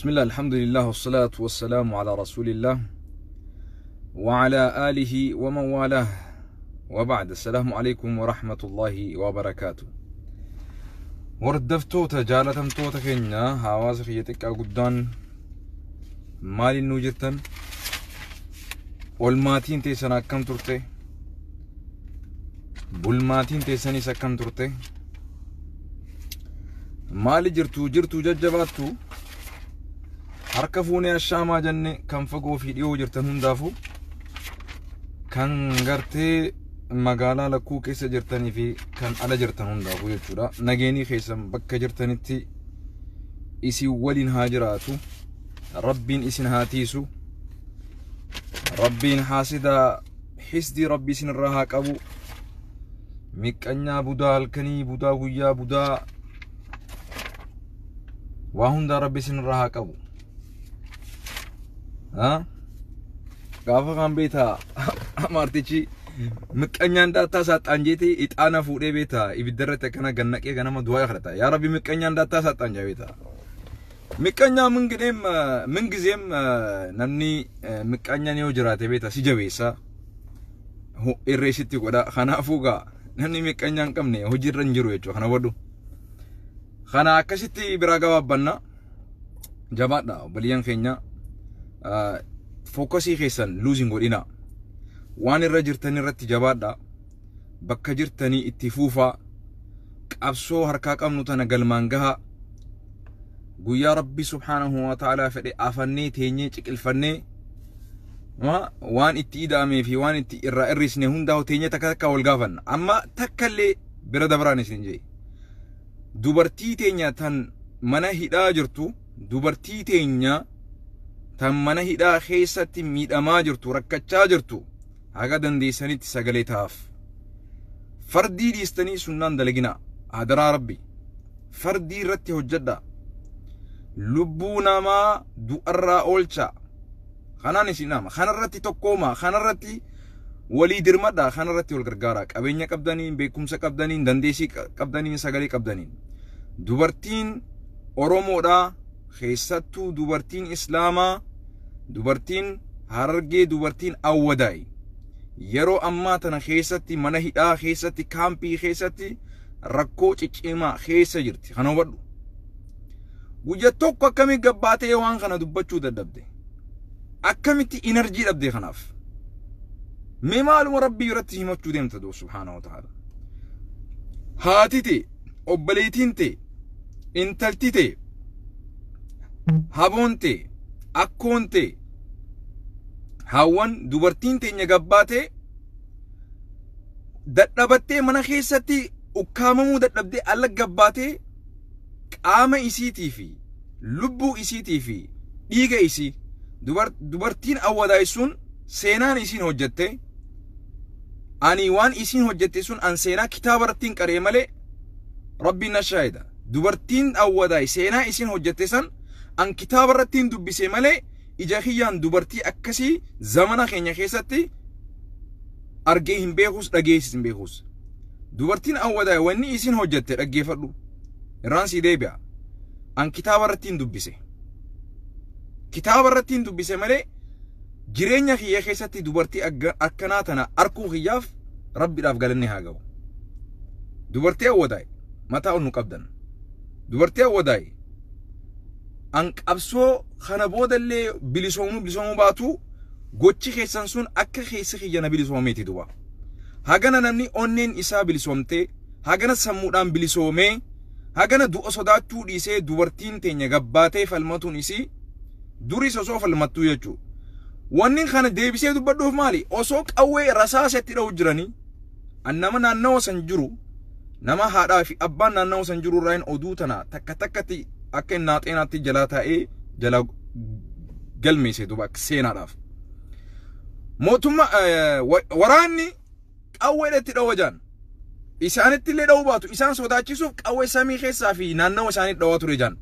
بسم الله الحمد لله والصلاة والسلام على رسول الله وعلى آله ومن والاه وبعد. السلام عليكم ورحمة الله وبركاته. وردفتوتا جالتمتوتا كينيا هاواز خيتك أقدان مال النوجتن والماتين تيسنا كم ترتي بالماتين تيسني سكم ترتي مال جرتو ججباتو harkafuune ashaamaa jenne kan fagoo fi dhiyoo jirtan hundaafu kan gartee magaalaa lakkuu keessa jirtanii fi kan ala jirtan hundaafu jechuudha. Nageenii keessan bakka jirtanitti isin waliin haa jiraatu. Rabbiin isin haa tiisu. Rabbiin haasidaa hisdii rabbii isin irraa haa qabu. Miqqanyaa budaa halkanii budaa guyyaa budaa waa hundaa rabbi isin irraa haa qabu. Gaafa kan beeta amartichi miqqanyaan daataa saaxaan jeete ixaana fuudhee beeta ibiddarratti akkana gannaqee ganama du'aa kadhata. Yaa Rabbi miqqanyaan daataa saaxaan jaa beeta. Miqqanyaa mingizeem namni miqqanyaan yoo jiraate beeta si jabeessa irreessitti godha. Kanaafuu gaa namni miqqanyaan hin qabne hojiirra hin jiru jechuudha. Kana wadhu kana akkasitti biraa gabaabbanna jabaadha obboleeyyan keenya. Focusii keessan losing godhina. Waan irra jirtan irratti jabaadha. Bakka jirtanii itti fuufaa. Qabsoo harkaa qabnu tana galmaan gaha. Guyyaa Rabbi subhanahu wa ta'ala fedhe afannee teenyee ciqilfannee waan itti ida'amee fi waan itti irraa irrisne hundaa teenyee takka wal gaafanna. Amma takkallee bira dabraan isin jee. Dubartii teenya tan mana hidhaa jirtu, dubartii teenya tan mana hidhaa keessatti miidhamaa jirtu, rakkachaa jirtu haga dandeessanitti sagalee taaf. Fardii dhiistanii sunnaan dalagina. Hadaraa Rabbi fardii irratti hojjedha. Lubbuu namaa du'arraa oolcha. Kanaan isin ama kanarratti tokkooma, kanarratti walii dirmadha, kanarratti wal gargaara. Qabeenya qabdaniin, beekumsa qabdaniin, dandeessii qabdaniin, sagalee qabdaniin. Dubartiin Oromoodha, keessattuu dubartiin Islaamaa, dubartiin Harargee, dubartiin Awwadaay yeroo ammaa tana keessatti mana hidhaa keessatti kaampii keessatti rakkoo ciccimaa keessa jirti. Kana hubadhu. Guyyaa tokko akkamitti gabbaatee waan kana dubbachuu dadhabde? Akkamitti enerjii dhabde kanaaf? Mee maaluma Rabbii irratti himachuu deemta doo subhaanahu wa ta'ala. Haatite, obboleettiinte, intaltite, haboonte, akkoonte, hawan dubartiin teenya gabbaatee dadhabattee mana keessatti ukkaamamuu dadhabdee alla gabbaatee qaama isiitii fi lubbuu isiitii fi dhiiga isii dubartiin Awwadaay sun seenaan isiin hojjette ani waan isiin hojjette sun an seenaa kitaaba irratti qaree malee Rabbiin na shaahida. Dubartiin Awwadaay seenaa isiin hojjette san an kitaaba irratti dubbise malee ija kiyyaan dubartii akkasii zamana keenya keessatti argee hin beekus, dhageessis hin beekus. Dubartiin Awwadaay wanni isiin hojjette dhaggeeffadhu. Irraan si deebi'a. An kitaaba irratti dubbise. Kitaaba irratti dubbise malee jireenya kiyya keessatti dubartii akkanaa tana arkuu kiyyaaf Rabbiidhaaf galanni haa ga'u. Dubartii Awwadaay mataa ol nu qabdan. Dubartii Awwadaay an qabsoo kana boodallee bilisoomuu baatu gochi keessan sun akka keessa kiyya na bilisoomeeti duba. Hagana namni onneen isaa bilisoomte, hagana sammuudhaan bilisoomee, hagana du'a sodaachuu dhiisee dubartiin teenya gabbaatee falmatuun isii duris osoo falmattuu jechuu. Wanni kana deebisee dubbadhuuf maali? Osoo qawwee rasaasetti dha'u jiranii an nama naannawa san jiru, nama haadhaa fi abbaan naannawa san jiru irraa oduu tana takka takkatti akka naaxeenaatti jalaa taa'ee jala galmeesse duba seenaadhaaf. Mootummaa waraanni qawweedhatti dhawajaan isaanitti illee dha'uu baatu isaan sodaachisuuf qawwee samii keessaa fi naannawa isaanii dhawaa ture jaan.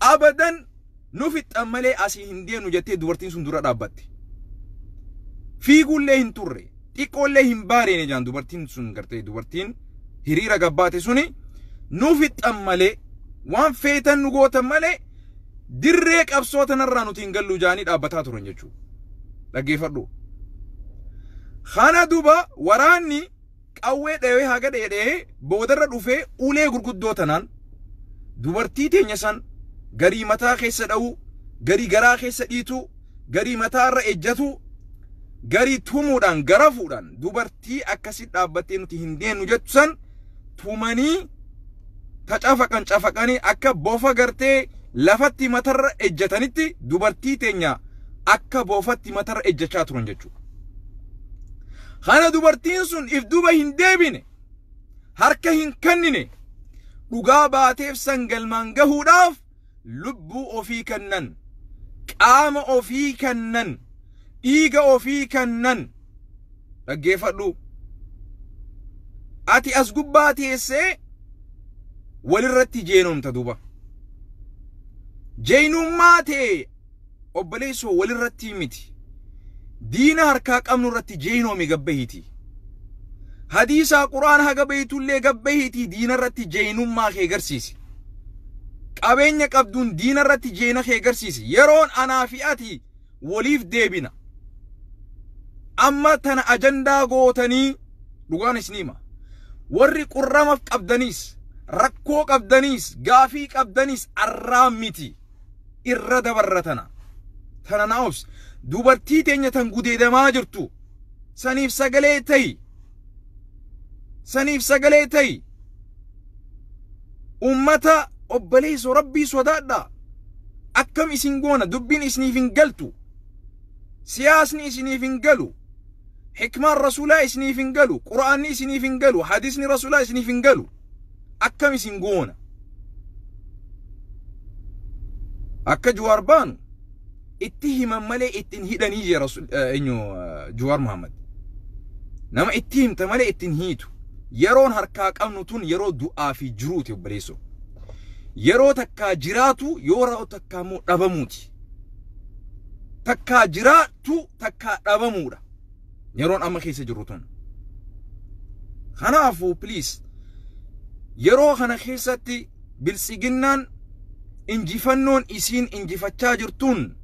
Abadan nuuf ixxan malee asii hin deenu jettee dubartiin sun dura dhaabbatti. Fiigullee hin turre, xiqqoollee hin baareene jaan dubartiin sun gartee dubartiin hiriira gabbaate suni nuuf ixxan malee waan feetan nu gootan malee dirree qabsoo tanarraa nuti hin gallu jaanii dhaabbataa turan jechuudha. Dhaggeeffadhu. Kana duba waraanni qawwee dhawee haga dheedhee boodarra dhufee ulee gurguddoo tanaan dubartii teenya san garii mataa keessa dha'u, garii garaa keessa dhiitu, garii mataarra ejjatu, garii tumuudhaan garafuudhaan dubartii akkasi dhaabbattee nuti hin deenu jettu san tumanii cafaqanii akka bofa gartee lafatti matarra ejjatanitti dubartii teenya akka bofatti matarra ejjachaa turan jechuudha. Kana dubartiin sun if duba hin deebine, harka hin kennine, dhugaa baateef san galmaan gahuudhaaf lubbuu ofii kennan, qaama ofii kennan, dhiiga ofii kennan. Dhaggeeffadhu. Ati as gubbaa teessee walirratti jeenomta duba. Jeenummaa ta'e obboleessoo walirratti miti. Diina harkaa qabnu irratti jeenoomi gabbahiiti. Hadiisa Qur'aan haga beeytullee gabbahiiti diina irratti jeenummaa kee garsiisi. Qabeenya qabduun diina irratti jeena kee garsiisi. Yeroon anaa fi ati waliif deebina. Amma tana ajandaa gootanii dhugaan isniima. Warri qurramaaf qabdaniis, rakkoo qabdaniis, gaafii qabdaniis arraan miti. Irra dabarratana. Tana naa'obs. Dubartii teenya tan gudeedamaa jirtu. Saniif sagalee ta'i. Saniif sagalee ta'i. Ummata obboleessoo rabbii sodaadha. Akkam isin goona dubbiin isiniif hin galtu. Siyaasni isiniif hin galu. Hikmaan rasuulaa isiniif hin galu. Qura'aanni isiniif hin galu. Hadisni rasuulaa isiniif hin galu. Akkam isin goona. Akka Jawaar baanu itti himan malee ittiin hidhanii jira Jawaar Muhammad. Nama itti himta malee ittiin hiitu. Yeroon harkaa qabnu tun yeroo du'aa fi jiruuti obboleessoo. Yeroo takkaa jiraatu yeroo takkaa immoo dhabamuuti. Takkaa jiraatu takkaa dhabamuudha. Yeroon amma keessa jiru tun. Kanaafuu please yeroo kana keessatti biltsiginnaan injifannoon isiin injifachaa jirtuun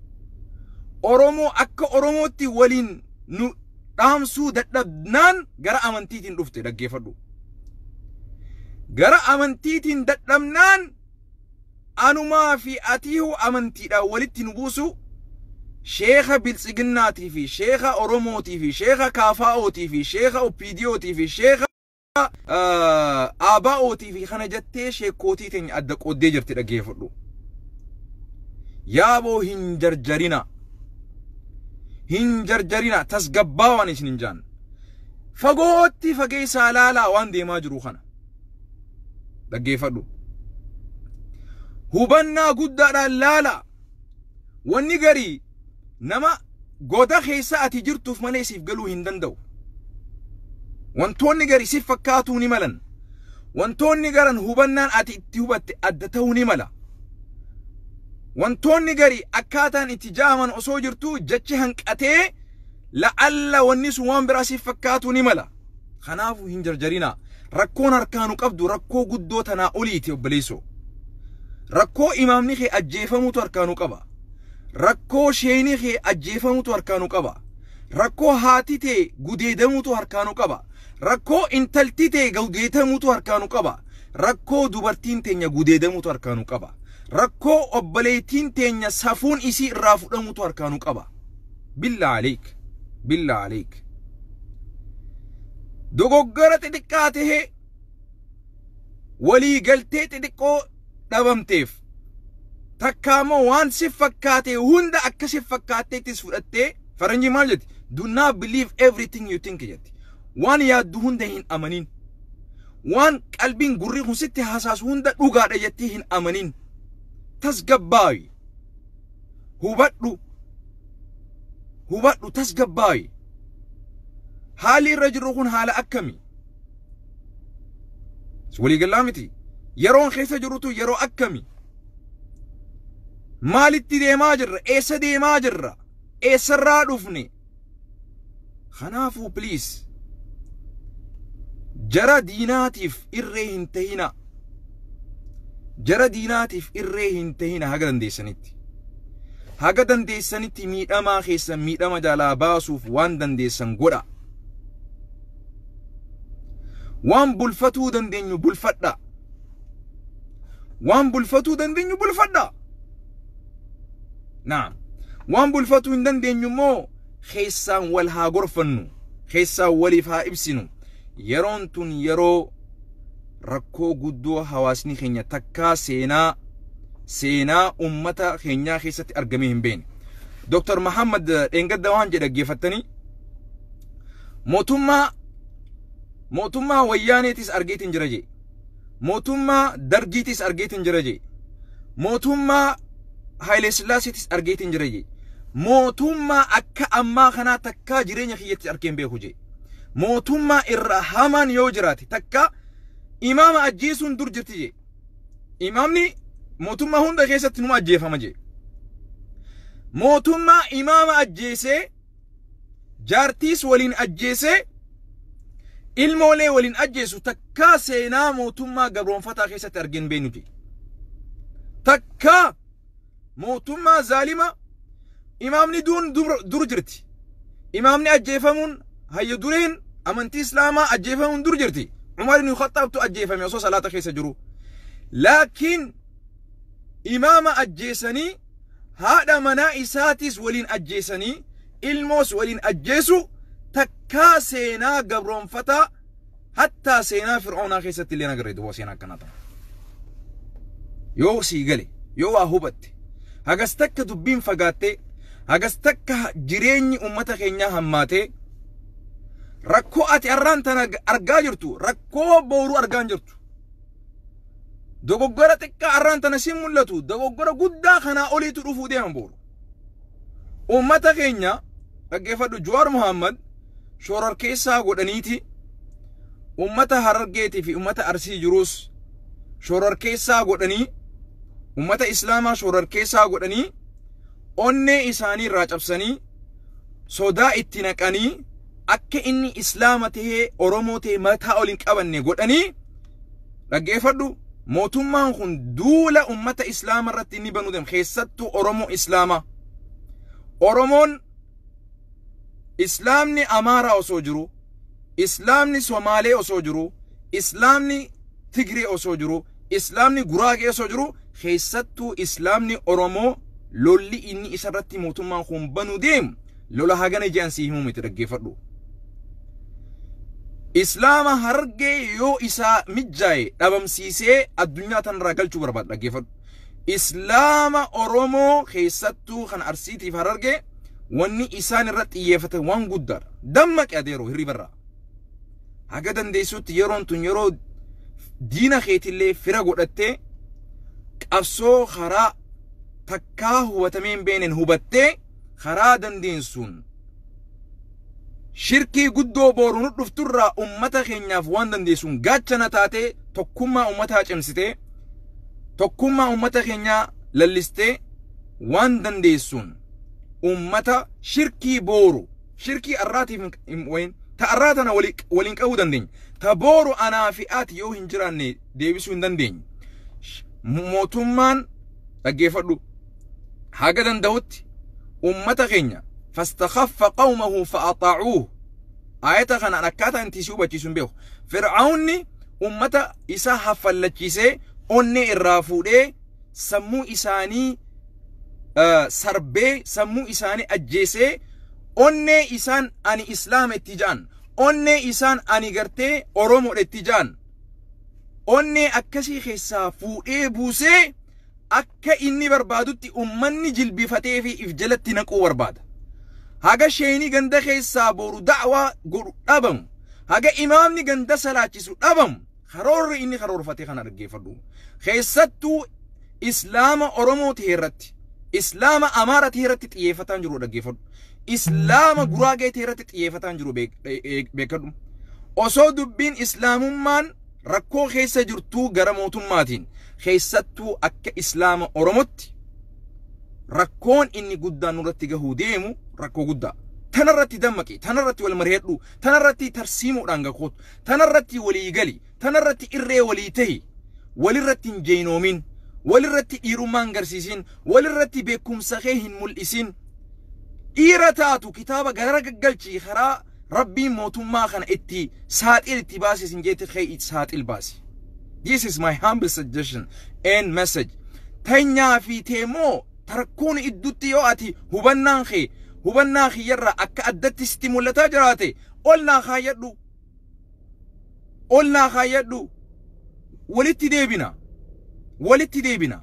Oromoo akka Oromootti waliin nu dhaamsuu dadhabnaan gara amantiitiin dhufte dhaggeeffadhu. Gara amantiitiin dadhabnaan anumaa fi atiihu amantiidhaan walitti nu buusu sheekha biltsiginnaatii fi sheekha Oromootii fi sheekha Kaafaa'ootii fi sheekha Oppiidiyootii fi sheekha Aabaa'ootii fi kana jettee sheekkootii teenya adda qooddee jirti dhaggeeffadhu. Yaaboo hin jarjarina. Hin jarjarina tasgabbaa waan isin hin jaan. Fagootti fageessaa laalaa waan deemaa jiru kana. Dhaggeeffadhu. Hubannaa guddaadhaan laala. Wanni garii nama goda keessa ati jirtuuf malee siif galuu hin danda'u. Wantoonni garii siif fakkaatuu ni malan. Wantoonni garan hubannaan ati itti hubatte adda ta'uu ni mala. Wantoonni garii akkaataan itti jaaman osoo jirtu jechi hanqatee la'alla wanni sun waan biraa siif fakkaatuu ni mala. Kanaafuu hin jarjarina. Rakkoon harkaanu qabdu rakkoo guddoo tanaa oliiti obboleessoo. Rakkoo imaamni kee ajjeefamutu harkaanu qaba. Rakkoo sheeyni kee ajjeefamutu harkaanu qaba. Rakkoo haati tee gudeedamutu harkaanu qaba. Rakkoo intalti tee gudeedamutu harkaanu qaba. Rakkoo dubartiin teenya gudeedamutu harkaanu qaba. Rakkoo obboleettiin teenya safuun isii irraa fudhamutu harkaanu qaba. Billaa aleek. Billaa aleek. Dogoggora xixiqqaa tahee walii galtee xixiqqoo dhabamteef takkaamoo waan si fakkaate hunda akka si fakkaatteettis fudhattee faranjii maal jetti? Do not believe everything you think jetti. Waan yaaddu hunda hin amanin. Waan qalbiin gurri kun sitti haasaasu hunda dhugaadha jettee hin amanin. Tasgabbaayi. Hubadhu. Hubadhu tasgabbaayi. Haali irra jirru kun haala akkamii? Walii galaa miti. Yeroon keessa jirutu yeroo akkamii? Maalitti deemaa jirra? Eessa deemaa jirra? Eessarraa dhufne? Kanaafuu please jara diinaatiif irree hin tahina. Jara diinaatiif irree hin tahina haga dandeessanitti. haga dandeessanitti miidhamaa keessan miidhama jalaa baasuuf waan dandeessan godha. Waan bulfatuu dandeenyu bulfadha. Waan bulfatuu dandeenyu bulfadha. Naam. Waan bulfatuu hin dandeenyu immoo keessaan wal haa gorfannu. Keessaan waliif haa ibsinu. Yeroon tun yeroo rakkoo guddoo hawaasni keenya takkaa seenaa ummata keenyaa keessatti argamee hin beekne. Dr. Muhammad Dhengadda waan jedha dhaggeeffattanii mootummaa wayyaaneetis argeetiin jira jee. Mootummaa dargiitis argeetiin jira jee. Mootummaa Haile Sillaaseetis argeetiin jira jee. Mootummaa akka ammaa kanaa takkaa jireenya kiyyatti arkeen beeku jee. Mootummaa irra hamaan yoo jiraate takka imaama ajjeesuun dur jirti jee. Imaamni mootummaa hunda keessatti numa ajjeefama jee. Mootummaa imaama ajjeesee jaartiis waliin ajjeesee ilmoolee waliin ajjeesu takkaa seenaa mootummaa gabroonfataa keessatti argeen beenuti. Takkaa mootummaa zaalima imaamni dur jirti. Imaamni ajjeefamuun hayya dureen amantii islaamaa ajjeefamuun dur jirti. Umar ibn Khattaabtu ajjeefame osoo salaata keessa jiru. Laakiin imaama ajjeesanii haadha manaa isaatis waliin ajjeesanii ilmoos waliin ajjeesu takkaa seenaa gabroonfataa hatta seenaa fir'aunaa keessatti illee nagarre duba seenaa akkanaa ta'a. Yoo sii gale yoo waa hubatte hagas takka dubbiin fagaattee hagas takka jireenyi ummata keenyaa hammaatee rakkoo ati arraan tana argaa jirtu rakkoo booruu argaa jirtu. Dogoggora xiqqaa arraan tana si mul'atu dogoggora guddaa kanaa oliitu dhufuu deeman booru. Ummata keenya dhaggeeffadhu Jawaar Muhammad shorar keessaa godhaniiti ummata Harargeetii fi ummata Arsii jirus shorar keessaa godhanii ummata Islaamaa shorar keessaa godhanii onnee isaanii irraa cabsanii sodaa itti naqanii akka inni Islaama tahee Oromoo tahee mataa oliin qabanne godhanii dhaggeeffadhu. Mootummaan kun duula ummata Islaama irratti inni banuu deema keessattuu Oromoo Islaama. Oromoon Islaamni Amaaraa osoo jiru, Islaamni Somaalee osoo jiru, Islaamni Tigree osoo jiru, Islaamni Guraagee osoo jiru, keessattuu Islaamni Oromoo lolli inni isarratti mootummaan kun banuu deemu lola hagana ijaan si himuu miti dhaggeeffadhu. Islaama Harargee yoo isaa mijjaaye dhabamsiisee addunyaa tanarraa galchuu barbaada dhaggeeffadhu. Islaama Oromoo keessattuu kan Arsiitiif Harargee wanni isaan irratti xiyyeeffatan waan guddaadha. Dammaqi adeeroo hirribarraa. Haga dandeessutti yeroon tun yeroo diina keetillee fira godhattee qabsoo karaa takkaa hubatamee hin beenen hubattee karaa dandeessuun shirkii guddoo booru nu dhufturraa ummata keenyaaf waan dandeessuun gaachana taatee tokkummaa ummataa cimsitee tokkummaa ummata keenyaa lallistee waan dandeessuun ummata shirkii booru shirkii arraatiif wayin ta arraatana waliin qabuu dandeenya ta booru anaa fi ati yoo hin jiraanne deebisuu hin dandeenya. Mootummaan dhaggeeffadhu haga danda'utti ummata keenya فاستخف قومه فأطاعوه آية خان أكاتا انتي سيوبا تيسون بيخ فرعوني أمتا إسا حفلتشيسي أني الرافودي سمو إساني سربي سمو إساني أجيسي أني إسان أني إسلام اتجان أني إسان أني غرتي أرومو اتجان أني أكسي خيسا فودي بوسي أكا إني بربادوتي أماني جلبي فتيفي إفجلت نقو برباد haga sheeni ganda keessaa booru da'waa godhu dhabam haga imaamni ganda salaachisu dhabam karoorri inni karoorfate kana dhaggeeffadhu keessattuu Islaama Oromoo irratti Islaama Amaaraa irratti xiyyeeffataan jiru dhaggeeffadhu Islaama Guraagee irratti xiyyeeffataan jiru beekadhu osoo dubbiin Islaamummaan rakkoo keessa jirtuu gara mootummaatiin keessattuu akka Islaama Oromootti rakkoon inni guddaan nurratti gahuu deemu rakkoo guddaa tanarratti dammaqi tanarratti wal mari'adhu tanarratti tarsiimuudhaan gakoot tanarratti walii gali tanarratti irree walii tahi walirratti hin jeenoomin walirratti dhiirummaan garsiisin walirratti beekumsa kee hin mul'isin dhiira taatu kitaaba gara gaggalchii karaa rabbiin mootummaa kana itti saaxil itti baasisin jeetti kee saaxil baasi. This is my humble suggestion and message. Tanya fi temo tarkuun iddutti yoo ati hubannaa khiyyarra akka addatti sitti mul'ataa jiraate olnaa kaayyadhu walitti deebina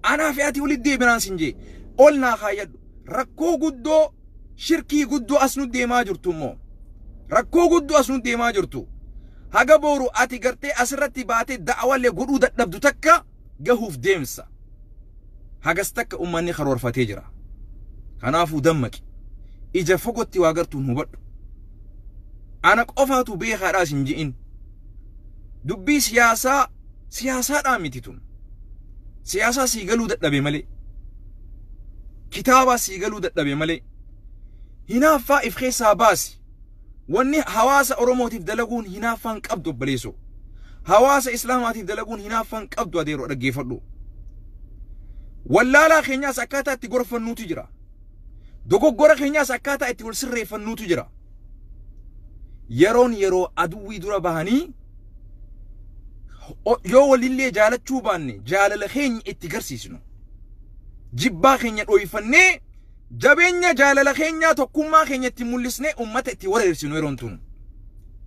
anaa fi ati walitti deebinaan sin jee olnaa kaayyadhu rakkoo guddoo shirkii guddoo as nu deemaa jirtu immoo rakkoo guddoo as nu deemaa jirtu haga booru ati gartee asirratti baatee da'awallee godhuu dadhabdu takka gahuuf deemsa hagas takka ummanni karoorfatee jira kanaafuu dammaqi ija fogotti waa gartuun hubadhu ana qofaatu beekaadhaa sin ji'in dubbii siyaasaadhaa miti tun siyaasaa sii galuu dadhabe malee kitaabaa sii galuu dadhabe malee hinaaffaa if keessaa baasi wanni hawaasa oromootiif dalaguun hinaaffaan qabdu obboleessoo hawaasa islaamaatiif dalaguun hinaaffaan qabdu adeeroo dhaggeeffadhu wallaalaa keenyaas akkaataa itti gorfannuutu jira dogoggora keenyaas akkaataa itti wal sirreeffannuutu jira yeroo aduwwii dura bahanii yoo walillee jaalachuu baanne jaalala keenya itti garsiisnu jibbaa keenya dhoyfannee jabeenya jaalala keenya tokkummaa keenya itti mul'isnee ummata itti wareersinu yeroon tun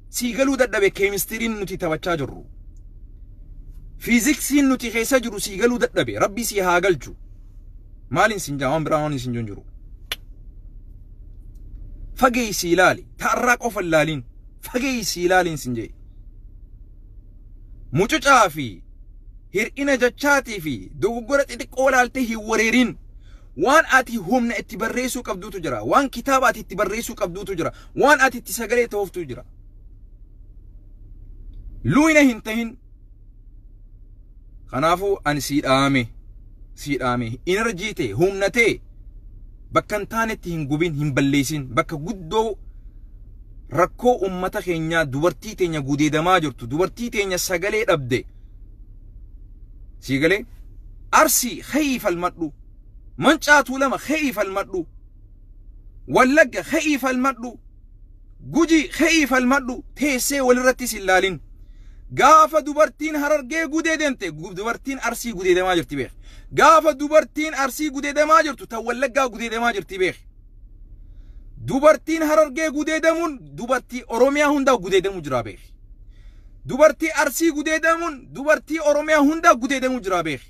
sii galuu dadhabe keemistiriin nuti taphachaa jirru fiiziksiin nuti keessa jiru sii galuu dadhabe rabbi sii haa galchu maalin sin jaawan biraa waan sin jiru fageessi ilaali ta'arraa qofa ilaaliin fageessi ilaaliin sin jee mucucaa fi hir'ina jachaatii fi dogoggora xixiqqoo ilaaltee hin wareerin waan ati humna itti barreessuu qabduutu jira waan kitaaba ati itti barreessuu qabduutu jira waan ati itti sagalee ta'uuftu jira luina hin tahin kanaafuu ani siidhaame enerjiitee humnatee bakka hin taanetti hin gubin hin balleessin bakka guddoo rakkoo ummata keenya dubartii teenya gudeedamaa jirtu dubartii teenya sagalee dhabde sigalee arsi khayfal madhu mancaatu lama khayfal madhu wallagga khayfal madhu guji khayfal madhu teessee walirratti silaalin gaafa dubartiin harargee gudeedente dubartiin arsii gudeedamaa jirti beek gaafa dubartiin arsii gudeedamaa jirtu ta wallaggaa gudeedamaa jirti beek dubartiin harargee gudeedamuun dubartii oromiyaa hundaa gudeedamuu jira beek dubartii arsii gudeedamuun dubartii oromiyaa hundaa gudeedamuu jira beek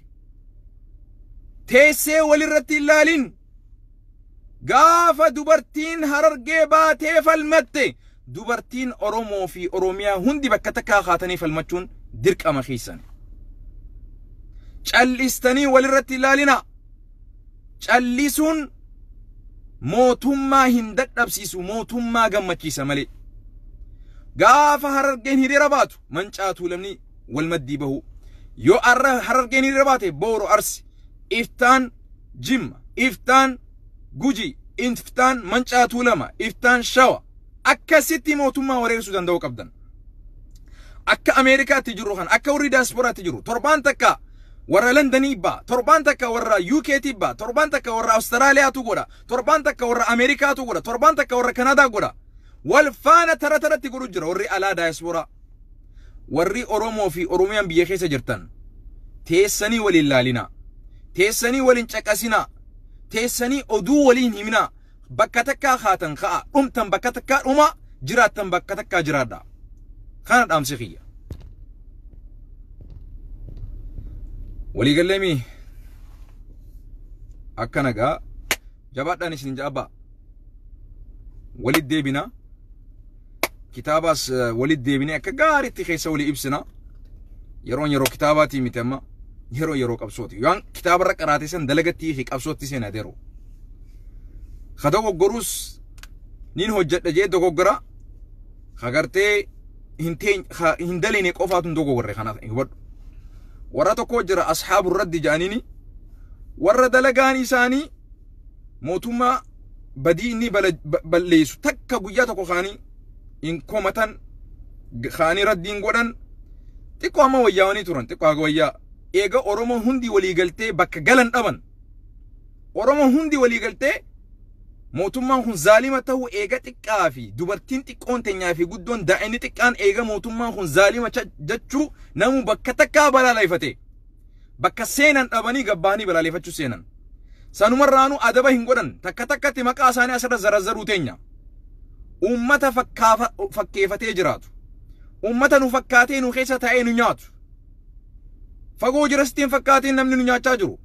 teessee walirratti ilaalin gaafa dubartiin harargee baatee falmatte dubartiin oromoo fi oromiyaa hundi bakka takkaa kaatanii falmachuun dirqama keessan callistanii walirratti ilaalina callisuun mootummaa hin dadhabsiisu mootummaa gammachiisa malee gaafa harargeen hiriira baatu mancaatu lamni wal maddii bahu yoo harargeen hiriira baate booro arsi iftaan jimma iftaan guji iftaan mancaatu lama iftaan shawa akkasitti mootummaa wareersuu danda'u qabdan akka ameerikaatti jiru kan akka warri diasporaatti jiru torbaan takka warra Londonii ba torbaan takka warra UK'tti ba torbaan takka warra Australiyaatu godha torbaan takka warra Ameerikaatu godha torbaan takka warra Kanadaa godha wal faana taratti godhu jira warri alaa diaspora warri Oromoo fi Oromiyaan biyya keessa jirtan teessanii waliin laalina teessanii waliin caqasina teessanii oduu waliin himina bakka takkaa kaatan ka'a dhumtan bakka takkaa dhuma jiraattan bakka takkaa jiraadha kana dhaamsi kiyya walii galleemi akka nagaa jabaadhaan isin jaabaa walit deebina kitaabaas walit deebine akka gaariitti keessa walii ibsina yeroo kitaabaati miti amma yeroo qabsooti yoon kitaabarra qaraate san dalagatti hi qabsootti seen adeero dogoggorus nin hojjedha jee dogoggora hagartee hin daline qofaatun dogoggorre kanaaf hubadhu warra tokko jira ashaabu raddi jaanini warra dalagaan isaanii mootummaa badii inni balleessu takka guyyaa tokko kaanii in komatan kaanii raddiin godhan xiqqoo amma wayyaawanii turan xiqqoo haga wayyaa eega Oromoo hundi walii galtee bakka galan dhaban Oromoo hundi walii galtee mootummaan kun zaalima ta'uu eega xiqqaa fi dubartiin xiqqoon teenyaa fi guddoon daa'imni xiqqaan eega mootummaan kun zaalima jechuu namu bakka takkaa balaaleffate bakka seenan dhabanii gabbaanii balaaleffachuu seenan sanumarraanu adaba hin godhan takka takkatti maqaa isaanii asirra zarazzaruu teenya ummata fakkeeffatee jiraatu ummata nu fakkaatee nu keessa taa'ee nu nyaatu fagoo jirastiin fakkaatiin namni nu nyaachaa jiru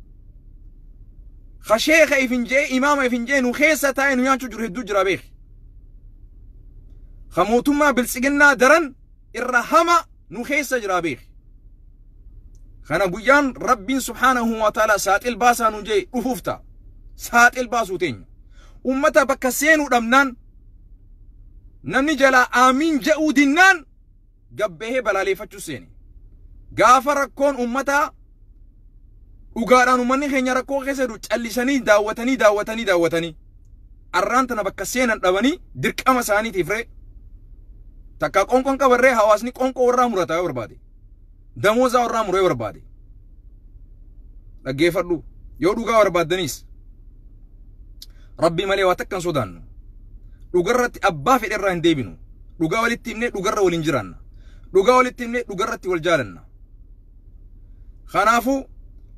خشيخ إفنجي إمام إفنجي نخيسة تاين ويانشو جره دو جرابيخ خموتما بالسجنة درن إرهما نخيسة جرابيخ خنا بيان رب سبحانه وتعالى سات الباسا نجي أفوفتا سات الباسو تين أمتا بكسين ودمنان نمني جلا آمين جاو دينان قبه بلالي فتشو سيني غافر كون أمتا ugaadhaan uummanni keenya rakkoo keessa jiru callisanii daawwatanii arraan tana bakka seenan dhabanii dirqama isaaniitiif ree takka qonqon qabarree hawaasni qonqoo warraa murataa barbaade damooza warraa muree barbaade dhaggeeffadhu yoo dhugaa barbaadaniis rabbi malee waa takkan sodaannu dhugarratti abbaa fedherraa hin deebinu dhugaa walitti himnee dhugarra waliin jiraanna dhugaa walitti himnee dhugarratti wal jaalanna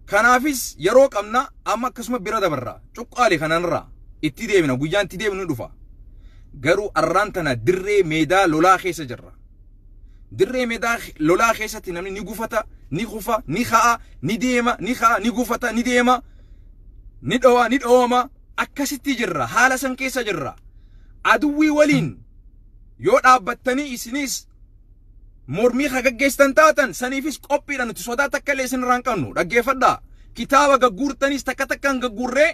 kanaafis yeroo qabna amma akkasuma bira dabarra cuqqaale kananirra itti deebina guyyaan itti deebinu dhufa garuu arraan tana dirree meedaa lolaa keessa jirra dirree meedaa lolaa keessatti namni ni gufata ni kufa ni kha'a ni deema ni kha'a ni gufata ni deema ni dhoowama akkasitti jirra haala san keessa jirra aduwwii waliin yoo dhaabbattanii isinis mormii gaggeessan taatan saniifis qophiidha nuti sodaa takka illee isin irraan qabnu dhaggeeffadhaa kitaaba gagguurtanis takka takkaan gagguurree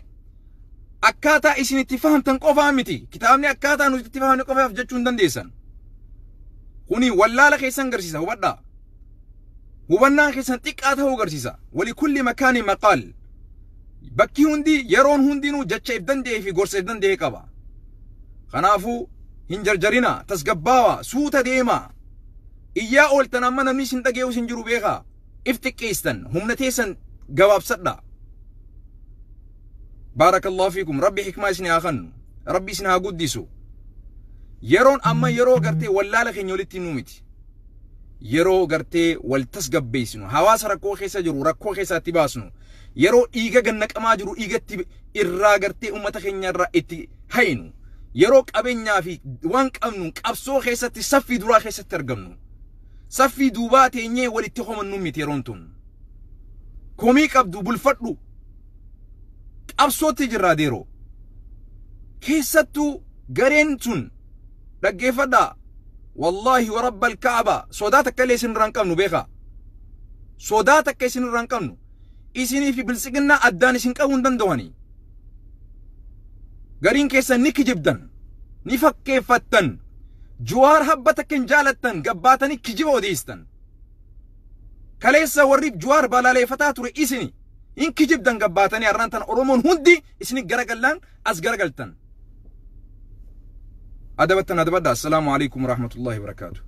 akkaataa isin itti fahamtan qofaa miti kitaabni akkaataa nuti itti fahamne qofaaf jechuu hin dandeessan kuni wallaala keessan garsiisa hubadhaa hubannaan keessan xiqqaa ta'uu garsiisa walikulli makaani maqaal bakki hundi yeroon hundinuu jecha if danda'ee fi gorsa if danda'ee qaba kanaafuu hin jarjarina tasgabbaawa suuta deemaa إياه قلت أنا ما نمنيش نتجي وسنجرو بيها افتكيستن هم نتيسن جواب صدق بارك الله فيكم ربي حكمة سني آخن ربي سنها قديسو يرون أما يرو قرتي ولا لخن يولتي نومتي يرو قرتي والتسقب بيسنو حواس ركو خيسا جرو ركو خيسا تباسنو يرو إيجا جنك أما جرو إيجا إرا قرتي أمتخن يرا إتي هينو يروك أبنيا في وانك أمنوك أبسو خيسا تسفي درا خيسا ترقمنو سفي دوباتي نيه ولتخم النومي تيرونتون كوميك أبدو بالفتلو أبسو تجرى ديرو كيستو غرينتون لقيفدا والله ورب الكعبة صداتك اللي سنرانكمنو بيخا صداتك اللي سنرانكمنو إسيني في بلسقنا أداني سنكاون دندواني غرين كيسا نيكي جبدن نفك كيفتن جوار هبتك انجالتن قباتني كجيبو ديستن كليسا وريب جوار بالالي فتات رئيسني إن كجبدن قباتني أرانتن أرومون هندي إسني قرقلان أس قرقلتن أدبتن السلام عليكم ورحمة الله وبركاته